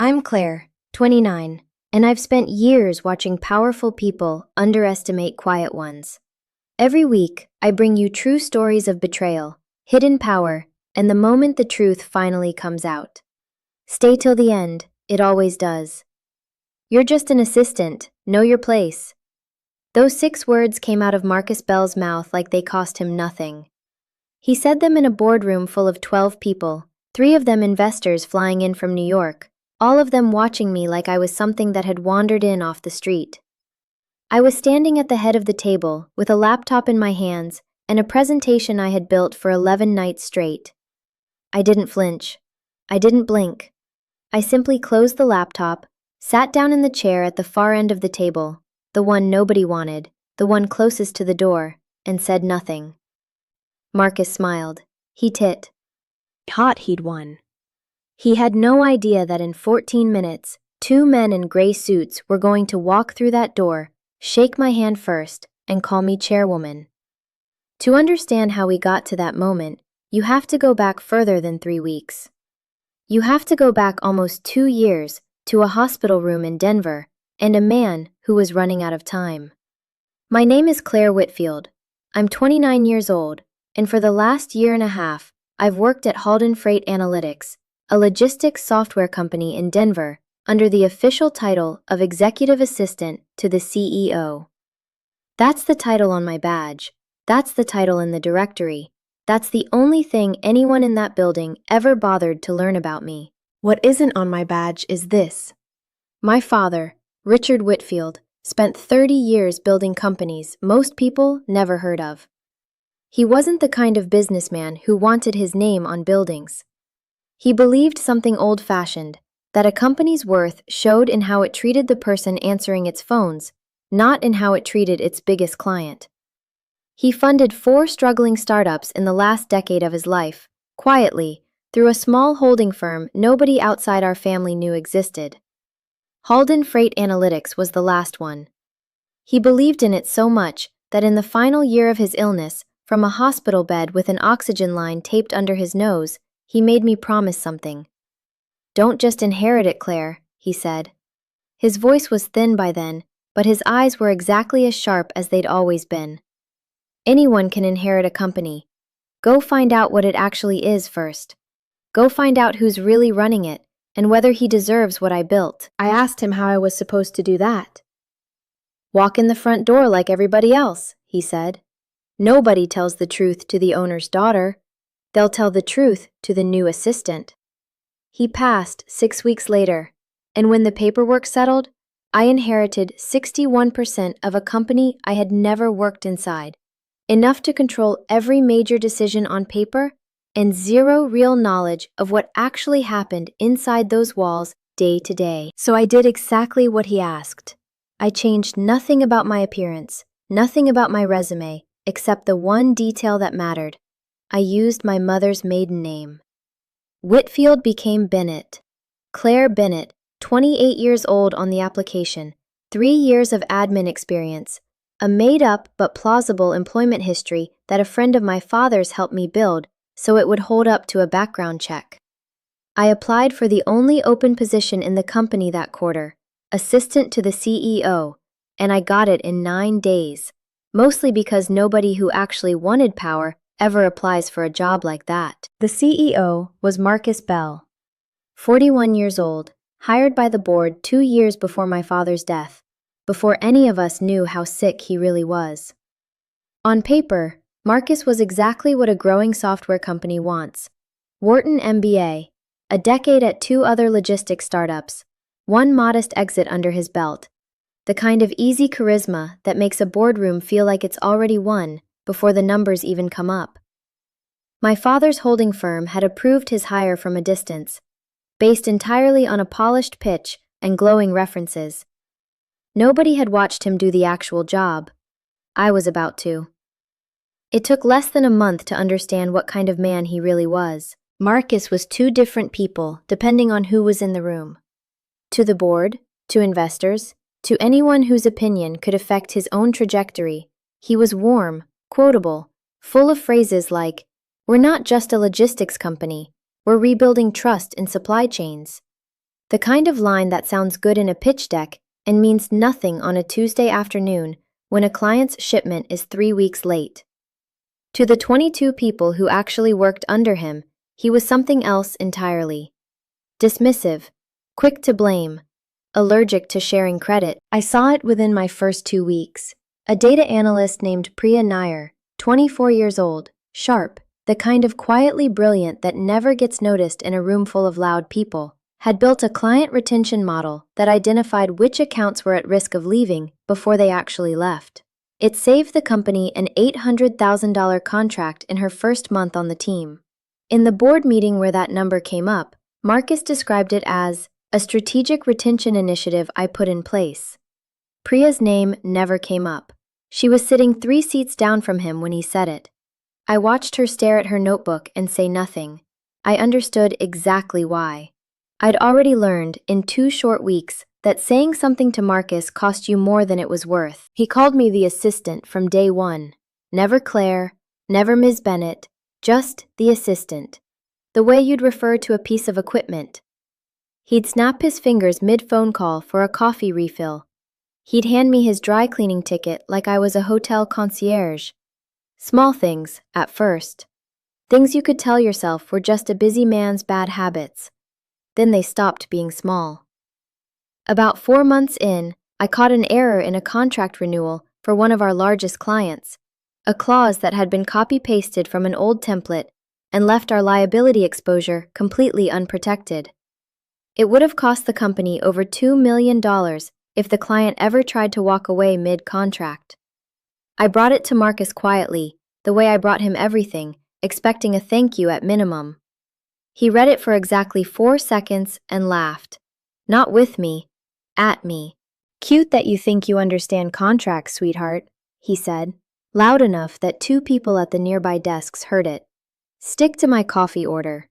I'm Claire, 29, and I've spent years watching powerful people underestimate quiet ones. Every week, I bring you true stories of betrayal, hidden power, and the moment the truth finally comes out. Stay till the end, it always does. You're just an assistant, know your place. Those 6 words came out of Marcus Bell's mouth like they cost him nothing. He said them in a boardroom full of 12 people, 3 of them investors flying in from New York, all of them watching me like I was something that had wandered in off the street. I was standing at the head of the table with a laptop in my hands and a presentation I had built for 11 nights straight. I didn't flinch. I didn't blink. I simply closed the laptop, sat down in the chair at the far end of the table, the one nobody wanted, the one closest to the door, and said nothing. Marcus smiled. He thought he'd won. He had no idea that in 14 minutes, 2 men in gray suits were going to walk through that door, shake my hand first, and call me chairwoman. To understand how we got to that moment, you have to go back further than 3 weeks. You have to go back almost 2 years to a hospital room in Denver and a man who was running out of time. My name is Claire Whitfield. I'm 29 years old, and for the last year and a half, I've worked at Halden Freight Analytics, a logistics software company in Denver, under the official title of Executive Assistant to the CEO. That's the title on my badge. That's the title in the directory. That's the only thing anyone in that building ever bothered to learn about me. What isn't on my badge is this. My father, Richard Whitfield, spent 30 years building companies most people never heard of. He wasn't the kind of businessman who wanted his name on buildings. He believed something old-fashioned, that a company's worth showed in how it treated the person answering its phones, not in how it treated its biggest client. He funded 4 struggling startups in the last decade of his life, quietly, through a small holding firm nobody outside our family knew existed. Halden Freight Analytics was the last one. He believed in it so much that in the final year of his illness, from a hospital bed with an oxygen line taped under his nose, he made me promise something. "Don't just inherit it, Claire," he said. His voice was thin by then, but his eyes were exactly as sharp as they'd always been. "Anyone can inherit a company. Go find out what it actually is first. Go find out who's really running it, and whether he deserves what I built." I asked him how I was supposed to do that. "Walk in the front door like everybody else," he said. "Nobody tells the truth to the owner's daughter. They'll tell the truth to the new assistant." He passed 6 weeks later, and when the paperwork settled, I inherited 61% of a company I had never worked inside, enough to control every major decision on paper, and 0 real knowledge of what actually happened inside those walls day to day. So I did exactly what he asked. I changed nothing about my appearance, nothing about my resume, except the one detail that mattered. I used my mother's maiden name. Whitfield became Bennett. Claire Bennett, 28 years old on the application, 3 years of admin experience, a made-up but plausible employment history that a friend of my father's helped me build so it would hold up to a background check. I applied for the only open position in the company that quarter, assistant to the CEO, and I got it in 9 days, mostly because nobody who actually wanted power ever applies for a job like that. The CEO was Marcus Bell, 41 years old, hired by the board 2 years before my father's death, before any of us knew how sick he really was. On paper, Marcus was exactly what a growing software company wants. Wharton MBA, a decade at 2 other logistics startups, 1 modest exit under his belt, the kind of easy charisma that makes a boardroom feel like it's already won before the numbers even come up. My father's holding firm had approved his hire from a distance, based entirely on a polished pitch and glowing references. Nobody had watched him do the actual job. I was about to. It took less than a month to understand what kind of man he really was. Marcus was 2 different people, depending on who was in the room. To the board, to investors, to anyone whose opinion could affect his own trajectory, he was warm, quotable, full of phrases like, "We're not just a logistics company, we're rebuilding trust in supply chains." The kind of line that sounds good in a pitch deck and means nothing on a Tuesday afternoon when a client's shipment is 3 weeks late. To the 22 people who actually worked under him, he was something else entirely. Dismissive, quick to blame, allergic to sharing credit. I saw it within my first 2 weeks. A data analyst named Priya Nair, 24 years old, sharp, the kind of quietly brilliant that never gets noticed in a room full of loud people, had built a client retention model that identified which accounts were at risk of leaving before they actually left. It saved the company an $800,000 contract in her first month on the team. In the board meeting where that number came up, Marcus described it as a strategic retention initiative I put in place. Priya's name never came up. She was sitting 3 seats down from him when he said it. I watched her stare at her notebook and say nothing. I understood exactly why. I'd already learned, in 2 short weeks, that saying something to Marcus cost you more than it was worth. He called me the assistant from day one. Never Claire, never Ms. Bennett, just the assistant. The way you'd refer to a piece of equipment. He'd snap his fingers mid-phone call for a coffee refill. He'd hand me his dry cleaning ticket like I was a hotel concierge. Small things, at first. Things you could tell yourself were just a busy man's bad habits. Then they stopped being small. About 4 months in, I caught an error in a contract renewal for one of our largest clients, a clause that had been copy-pasted from an old template and left our liability exposure completely unprotected. It would have cost the company over $2 million if the client ever tried to walk away mid-contract. I brought it to Marcus quietly, the way I brought him everything, expecting a thank you at minimum. He read it for exactly 4 seconds and laughed. Not with me, at me. "Cute that you think you understand contracts, sweetheart," he said, loud enough that 2 people at the nearby desks heard it. "Stick to my coffee order."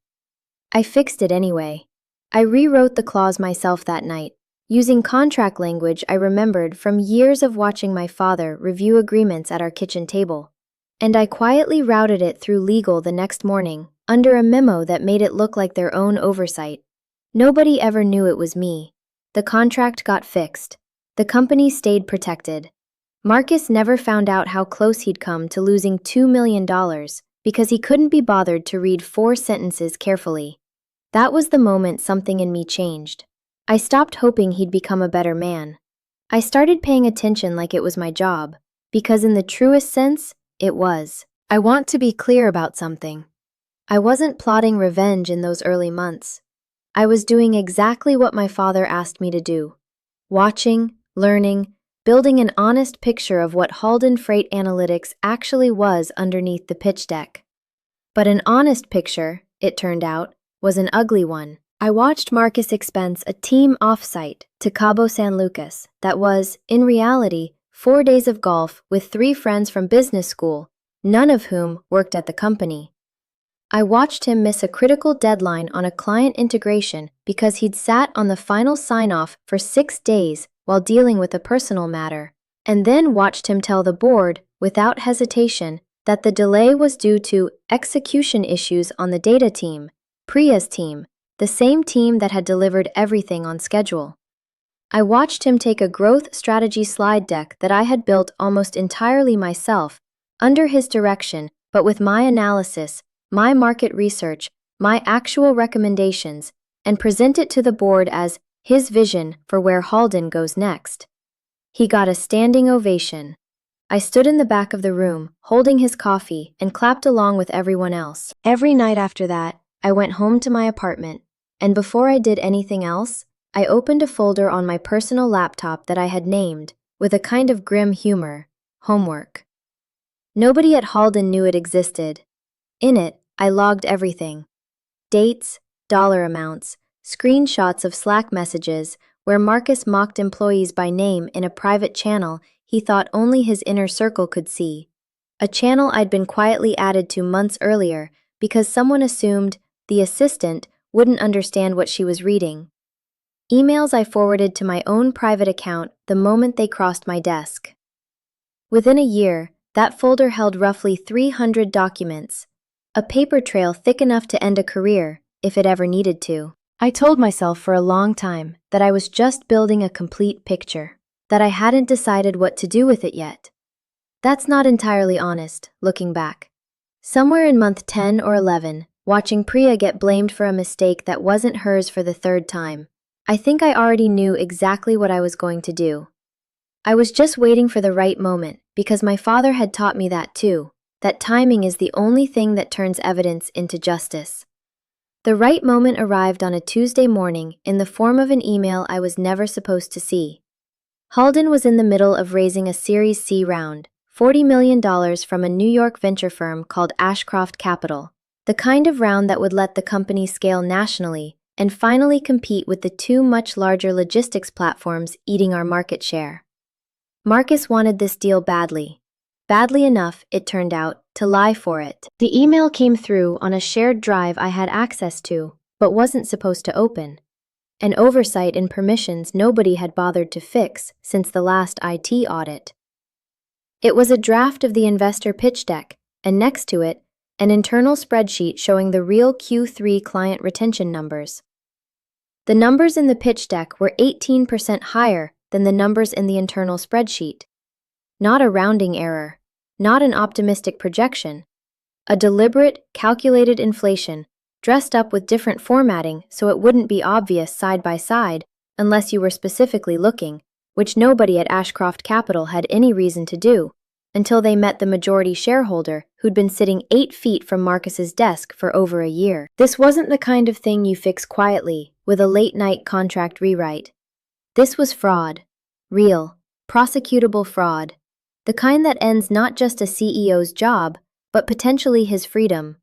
I fixed it anyway. I rewrote the clause myself that night, using contract language I remembered from years of watching my father review agreements at our kitchen table. And I quietly routed it through legal the next morning, under a memo that made it look like their own oversight. Nobody ever knew it was me. The contract got fixed. The company stayed protected. Marcus never found out how close he'd come to losing $2 million because he couldn't be bothered to read 4 sentences carefully. That was the moment something in me changed. I stopped hoping he'd become a better man. I started paying attention like it was my job, because in the truest sense, it was. I want to be clear about something. I wasn't plotting revenge in those early months. I was doing exactly what my father asked me to do. Watching, learning, building an honest picture of what Halden Freight Analytics actually was underneath the pitch deck. But an honest picture, it turned out, was an ugly one. I watched Marcus expense a team offsite to Cabo San Lucas that was, in reality, 4 days of golf with 3 friends from business school, none of whom worked at the company. I watched him miss a critical deadline on a client integration because he'd sat on the final sign-off for 6 days while dealing with a personal matter, and then watched him tell the board, without hesitation, that the delay was due to execution issues on the data team, Priya's team, the same team that had delivered everything on schedule. I watched him take a growth strategy slide deck that I had built almost entirely myself, under his direction, but with my analysis, my market research, my actual recommendations, and present it to the board as his vision for where Halden goes next. He got a standing ovation. I stood in the back of the room, holding his coffee, and clapped along with everyone else. Every night after that, I went home to my apartment, and before I did anything else, I opened a folder on my personal laptop that I had named, with a kind of grim humor, homework. Nobody at Halden knew it existed. In it, I logged everything. Dates, dollar amounts, screenshots of Slack messages where Marcus mocked employees by name in a private channel he thought only his inner circle could see. A channel I'd been quietly added to months earlier because someone assumed the assistant wouldn't understand what she was reading. Emails I forwarded to my own private account the moment they crossed my desk. Within a year, that folder held roughly 300 documents, a paper trail thick enough to end a career, if it ever needed to. I told myself for a long time that I was just building a complete picture, that I hadn't decided what to do with it yet. That's not entirely honest, looking back. Somewhere in month 10 or 11, watching Priya get blamed for a mistake that wasn't hers for the third time, I think I already knew exactly what I was going to do. I was just waiting for the right moment, because my father had taught me that too, that timing is the only thing that turns evidence into justice. The right moment arrived on a Tuesday morning in the form of an email I was never supposed to see. Halden was in the middle of raising a Series C round, $40 million from a New York venture firm called Ashcroft Capital, the kind of round that would let the company scale nationally and finally compete with the two much larger logistics platforms eating our market share. Marcus wanted this deal badly. Badly enough, it turned out, to lie for it. The email came through on a shared drive I had access to, but wasn't supposed to open. An oversight in permissions nobody had bothered to fix since the last IT audit. It was a draft of the investor pitch deck, and next to it, an internal spreadsheet showing the real Q3 client retention numbers. The numbers in the pitch deck were 18% higher than the numbers in the internal spreadsheet. Not a rounding error, not an optimistic projection. A deliberate, calculated inflation, dressed up with different formatting so it wouldn't be obvious side by side unless you were specifically looking, which nobody at Ashcroft Capital had any reason to do, until they met the majority shareholder who'd been sitting 8 feet from Marcus's desk for over a year. This wasn't the kind of thing you fix quietly with a late-night contract rewrite. This was fraud. Real, prosecutable fraud. The kind that ends not just a CEO's job, but potentially his freedom.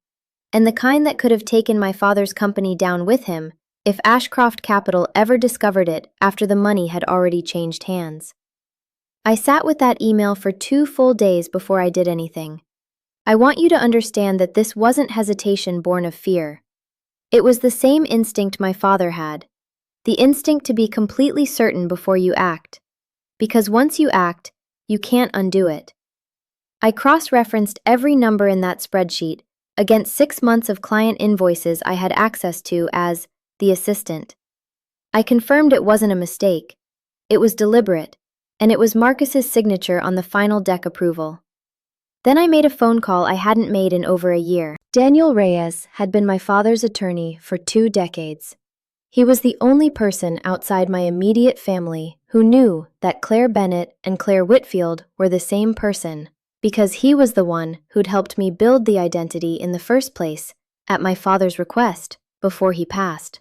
And the kind that could have taken my father's company down with him if Ashcroft Capital ever discovered it after the money had already changed hands. I sat with that email for 2 full days before I did anything. I want you to understand that this wasn't hesitation born of fear. It was the same instinct my father had, the instinct to be completely certain before you act. Because once you act, you can't undo it. I cross-referenced every number in that spreadsheet against 6 months of client invoices I had access to as the assistant. I confirmed it wasn't a mistake. It was deliberate, and it was Marcus's signature on the final deck approval. Then I made a phone call I hadn't made in over a year. Daniel Reyes had been my father's attorney for 2 decades. He was the only person outside my immediate family who knew that Claire Bennett and Claire Whitfield were the same person, because he was the one who'd helped me build the identity in the first place, at my father's request, before he passed.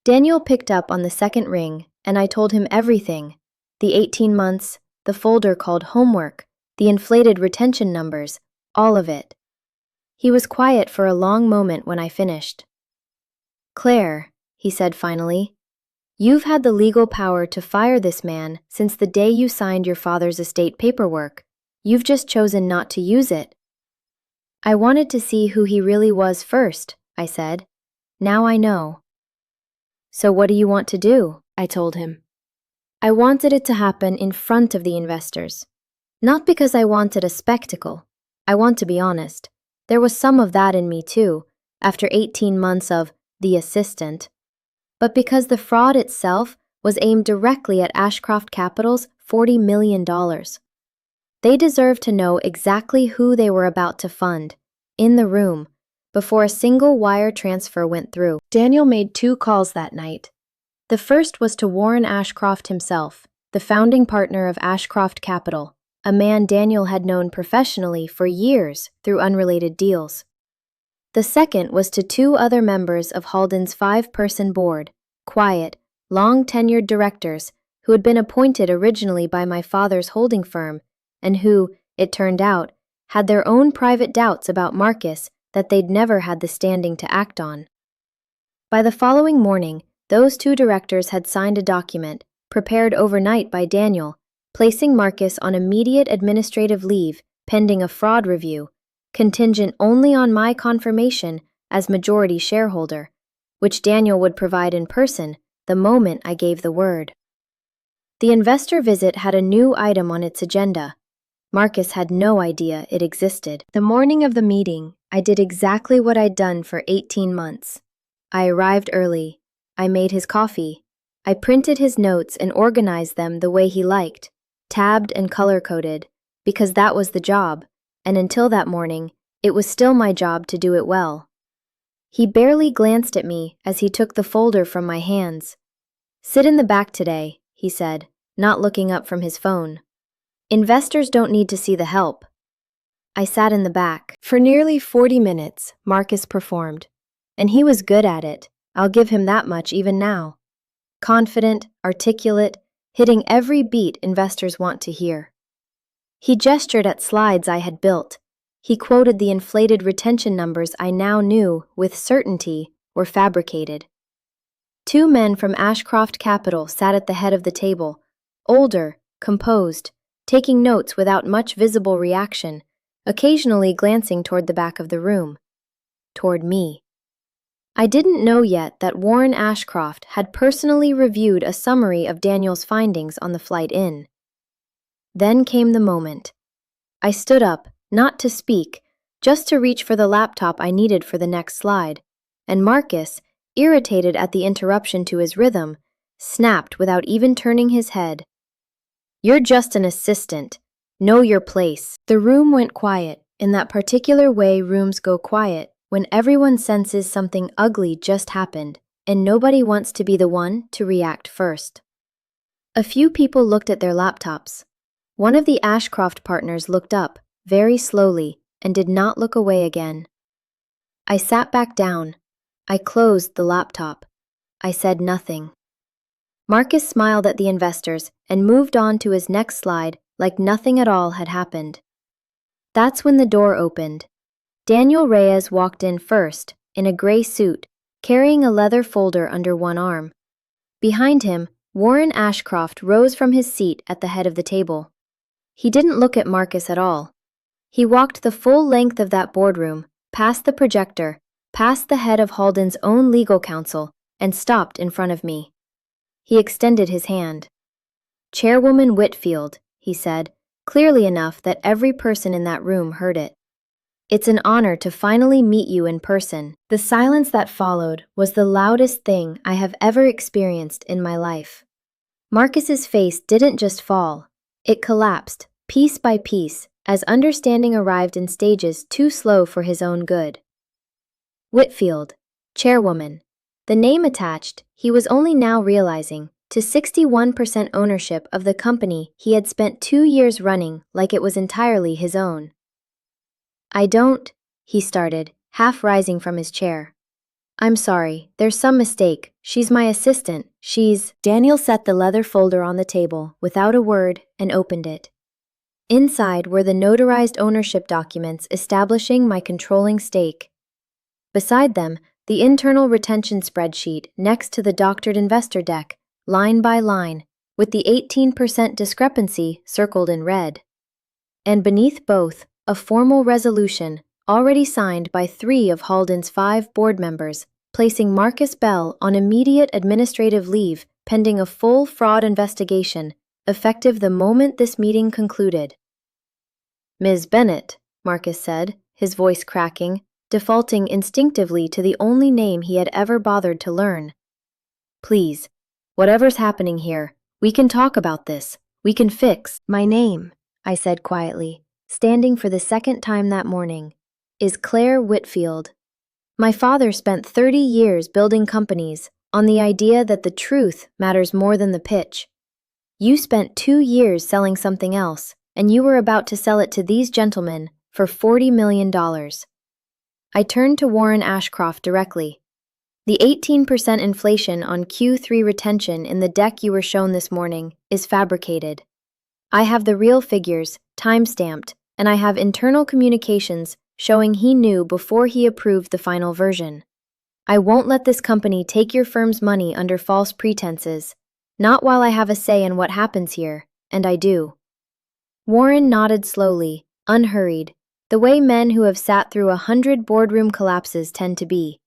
Daniel picked up on the second ring, and I told him everything: the 18 months, the folder called homework, the inflated retention numbers, all of it. He was quiet for a long moment when I finished. "Claire," he said finally, "you've had the legal power to fire this man since the day you signed your father's estate paperwork. You've just chosen not to use it." "I wanted to see who he really was first," I said. "Now I know." "So what do you want to do?" I told him. I wanted it to happen in front of the investors. Not because I wanted a spectacle. I want to be honest. There was some of that in me too, after 18 months of the assistant. But because the fraud itself was aimed directly at Ashcroft Capital's $40 million. They deserved to know exactly who they were about to fund, in the room, before a single wire transfer went through. Daniel made 2 calls that night. The first was to Warren Ashcroft himself, the founding partner of Ashcroft Capital, a man Daniel had known professionally for years through unrelated deals. The second was to 2 other members of Halden's 5-person board, quiet, long-tenured directors who had been appointed originally by my father's holding firm and who, it turned out, had their own private doubts about Marcus that they'd never had the standing to act on. By the following morning, those 2 directors had signed a document, prepared overnight by Daniel, placing Marcus on immediate administrative leave pending a fraud review, contingent only on my confirmation as majority shareholder, which Daniel would provide in person the moment I gave the word. The investor visit had a new item on its agenda. Marcus had no idea it existed. The morning of the meeting, I did exactly what I'd done for 18 months. I arrived early, I made his coffee. I printed his notes and organized them the way he liked, tabbed and color-coded, because that was the job, and until that morning, it was still my job to do it well. He barely glanced at me as he took the folder from my hands. "Sit in the back today," he said, not looking up from his phone. "Investors don't need to see the help." I sat in the back. For nearly 40 minutes, Marcus performed. And he was good at it. I'll give him that much even now. Confident, articulate, hitting every beat investors want to hear. He gestured at slides I had built. He quoted the inflated retention numbers I now knew, with certainty, were fabricated. Two men from Ashcroft Capital sat at the head of the table, older, composed, taking notes without much visible reaction, occasionally glancing toward the back of the room. Toward me. I didn't know yet that Warren Ashcroft had personally reviewed a summary of Daniel's findings on the flight in. Then came the moment. I stood up, not to speak, just to reach for the laptop I needed for the next slide, and Marcus, irritated at the interruption to his rhythm, snapped without even turning his head. "You're just an assistant. Know your place." The room went quiet, in that particular way rooms go quiet when everyone senses something ugly just happened, and nobody wants to be the one to react first. A few people looked at their laptops. One of the Ashcroft partners looked up, very slowly, and did not look away again. I sat back down. I closed the laptop. I said nothing. Marcus smiled at the investors and moved on to his next slide like nothing at all had happened. That's when the door opened. Daniel Reyes walked in first, in a gray suit, carrying a leather folder under one arm. Behind him, Warren Ashcroft rose from his seat at the head of the table. He didn't look at Marcus at all. He walked the full length of that boardroom, past the projector, past the head of Halden's own legal counsel, and stopped in front of me. He extended his hand. "Chairwoman Whitfield," he said, clearly enough that every person in that room heard it. "It's an honor to finally meet you in person." The silence that followed was the loudest thing I have ever experienced in my life. Marcus's face didn't just fall. It collapsed, piece by piece, as understanding arrived in stages too slow for his own good. Whitfield, chairwoman. The name attached, he was only now realizing, to 61% ownership of the company he had spent 2 years running like it was entirely his own. "I don't," he started, half rising from his chair. "I'm sorry, there's some mistake. She's my assistant. She's..." Daniel set the leather folder on the table without a word and opened it. Inside were the notarized ownership documents establishing my controlling stake. Beside them, the internal retention spreadsheet next to the doctored investor deck, line by line, with the 18% discrepancy circled in red. And beneath both, a formal resolution, already signed by 3 of Halden's 5 board members, placing Marcus Bell on immediate administrative leave pending a full fraud investigation, effective the moment this meeting concluded. "Ms. Bennett," Marcus said, his voice cracking, defaulting instinctively to the only name he had ever bothered to learn. "Please, whatever's happening here, we can talk about this. We can fix." "My name," I said quietly, standing for the second time that morning, "is Claire Whitfield. My father spent 30 years building companies on the idea that the truth matters more than the pitch. You spent 2 years selling something else, and you were about to sell it to these gentlemen for $40 million. I turned to Warren Ashcroft directly. "The 18% inflation on Q3 retention in the deck you were shown this morning is fabricated. I have the real figures, time-stamped, and I have internal communications showing he knew before he approved the final version. I won't let this company take your firm's money under false pretenses, not while I have a say in what happens here, and I do." Warren nodded slowly, unhurried, the way men who have sat through 100 boardroom collapses tend to be.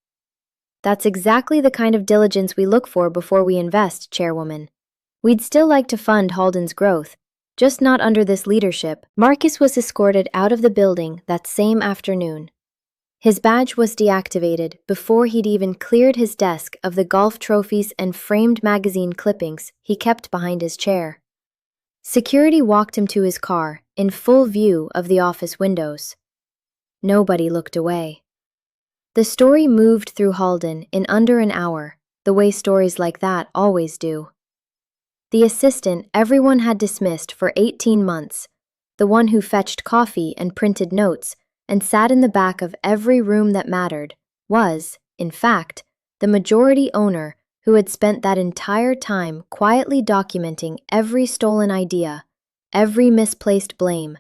"That's exactly the kind of diligence we look for before we invest, Chairwoman. We'd still like to fund Halden's growth, just not under this leadership." Marcus was escorted out of the building that same afternoon. His badge was deactivated before he'd even cleared his desk of the golf trophies and framed magazine clippings he kept behind his chair. Security walked him to his car in full view of the office windows. Nobody looked away. The story moved through Halden in under an hour, the way stories like that always do. The assistant everyone had dismissed for 18 months, the one who fetched coffee and printed notes and sat in the back of every room that mattered, was, in fact, the majority owner who had spent that entire time quietly documenting every stolen idea, every misplaced blame,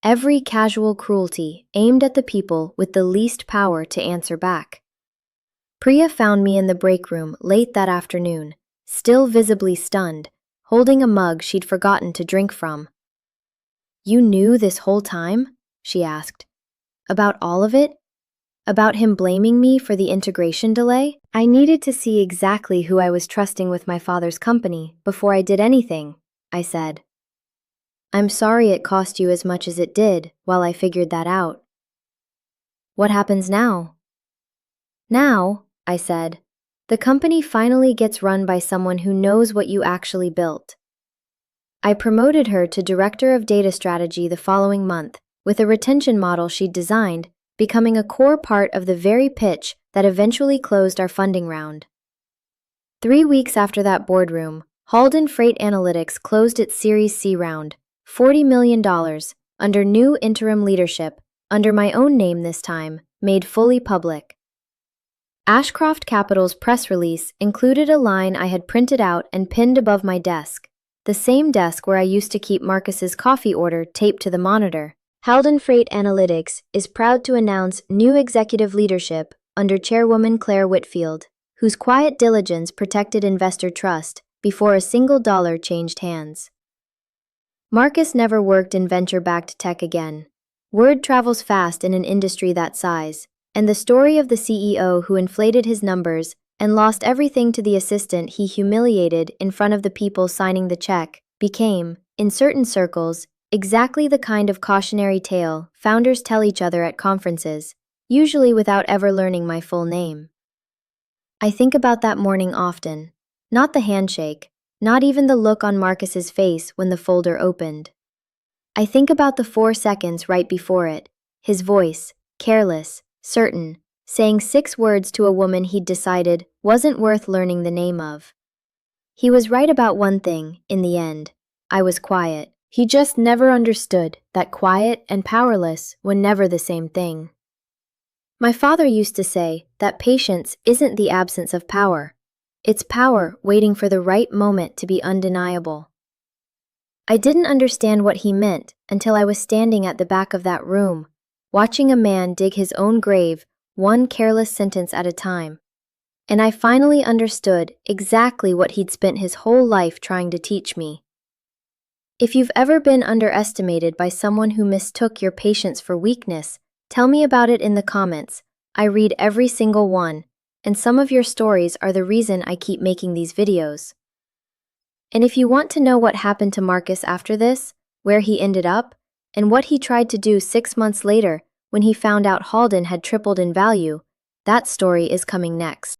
every casual cruelty aimed at the people with the least power to answer back. Priya found me in the break room late that afternoon, still visibly stunned, holding a mug she'd forgotten to drink from. "You knew this whole time?" she asked. "About all of it? About him blaming me for the integration delay?" I needed to see exactly who I was trusting with my father's company before I did anything, I said. "I'm sorry it cost you as much as it did while I figured that out." "What happens now?" "Now," I said, "the company finally gets run by someone who knows what you actually built." I promoted her to Director of Data Strategy the following month, with a retention model she'd designed, becoming a core part of the very pitch that eventually closed our funding round. 3 weeks after that boardroom, Halden Freight Analytics closed its Series C round, $40 million, under new interim leadership, under my own name this time, made fully public. Ashcroft Capital's press release included a line I had printed out and pinned above my desk, the same desk where I used to keep Marcus's coffee order taped to the monitor. Halden Freight Analytics is proud to announce new executive leadership under Chairwoman Claire Whitfield, whose quiet diligence protected investor trust before a single dollar changed hands. Marcus never worked in venture-backed tech again. Word travels fast in an industry that size, and the story of the CEO who inflated his numbers and lost everything to the assistant he humiliated in front of the people signing the check became, in certain circles, exactly the kind of cautionary tale founders tell each other at conferences, usually without ever learning my full name. I think about that morning often, not the handshake, not even the look on Marcus's face when the folder opened. I think about the 4 seconds right before it, his voice, careless, certain, saying 6 words to a woman he'd decided wasn't worth learning the name of. He was right about one thing, in the end. I was quiet. He just never understood that quiet and powerless were never the same thing. My father used to say that patience isn't the absence of power. It's power waiting for the right moment to be undeniable. I didn't understand what he meant until I was standing at the back of that room, watching a man dig his own grave one careless sentence at a time. And I finally understood exactly what he'd spent his whole life trying to teach me. If you've ever been underestimated by someone who mistook your patience for weakness, tell me about it in the comments. I read every single one, and some of your stories are the reason I keep making these videos. And if you want to know what happened to Marcus after this, where he ended up, and what he tried to do 6 months later when he found out Halden had tripled in value, that story is coming next.